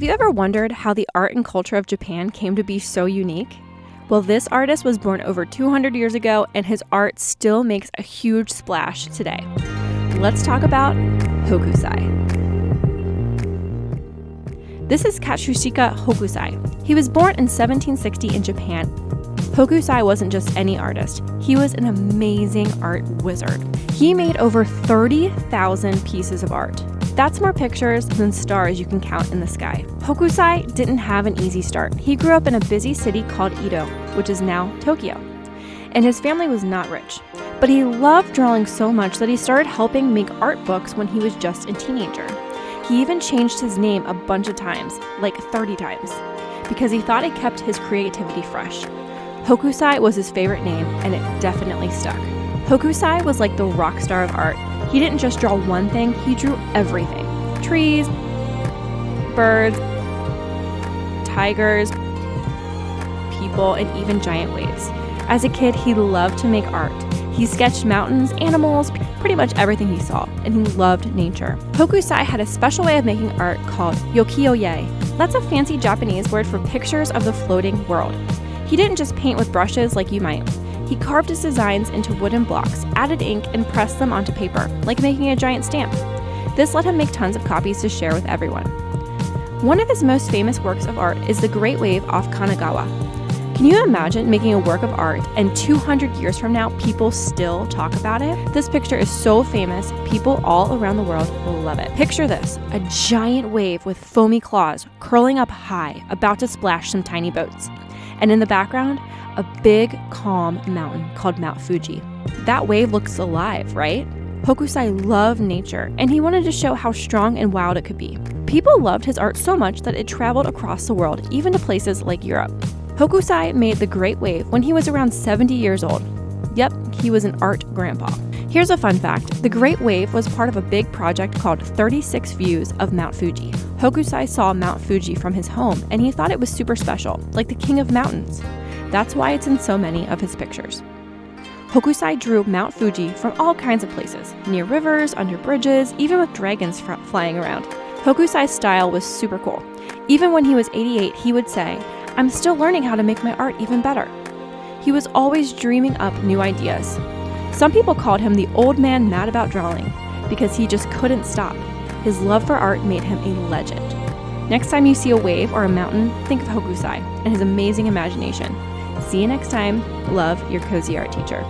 you ever wondered how the art and culture of Japan came to be so unique? Well, this artist was born over 200 years ago, and his art still makes a huge splash today. Let's talk about Hokusai. This is Katsushika Hokusai. He was born in 1760 in Japan. Hokusai wasn't just any artist. He was an amazing art wizard. He made over 30,000 pieces of art. That's more pictures than stars you can count in the sky. Hokusai didn't have an easy start. He grew up in a busy city called Edo, which is now Tokyo. And his family was not rich. But he loved drawing so much that he started helping make art books when he was just a teenager. He even changed his name a bunch of times, like 30 times, because he thought it kept his creativity fresh. Hokusai was his favorite name, and it definitely stuck. Hokusai was like the rock star of art. He didn't just draw one thing, he drew everything. Trees, birds, tigers, people, and even giant waves. As a kid, he loved to make art. He sketched mountains, animals, pretty much everything he saw, and he loved nature. Hokusai had a special way of making art called yokiyo-ye. That's a fancy Japanese word for pictures of the floating world. He didn't just paint with brushes like you might. He carved his designs into wooden blocks, added ink, and pressed them onto paper, like making a giant stamp. This let him make tons of copies to share with everyone. One of his most famous works of art is the Great Wave off Kanagawa. Can you imagine making a work of art and 200 years from now, people still talk about it? This picture is so famous, people all around the world will love it. Picture this, a giant wave with foamy claws curling up high, about to splash some tiny boats. And in the background, a big, calm mountain called Mount Fuji. That wave looks alive, right? Hokusai loved nature, and he wanted to show how strong and wild it could be. People loved his art so much that it traveled across the world, even to places like Europe. Hokusai made the Great Wave when he was around 70 years old. Yep, he was an art grandpa. Here's a fun fact. The Great Wave was part of a big project called 36 Views of Mount Fuji. Hokusai saw Mount Fuji from his home, and he thought it was super special, like the king of mountains. That's why it's in so many of his pictures. Hokusai drew Mount Fuji from all kinds of places, near rivers, under bridges, even with dragons flying around. Hokusai's style was super cool. Even when he was 88, he would say, "I'm still learning how to make my art even better." He was always dreaming up new ideas. Some people called him the old man mad about drawing because he just couldn't stop. His love for art made him a legend. Next time you see a wave or a mountain, think of Hokusai and his amazing imagination. See you next time. Love, your cozy art teacher.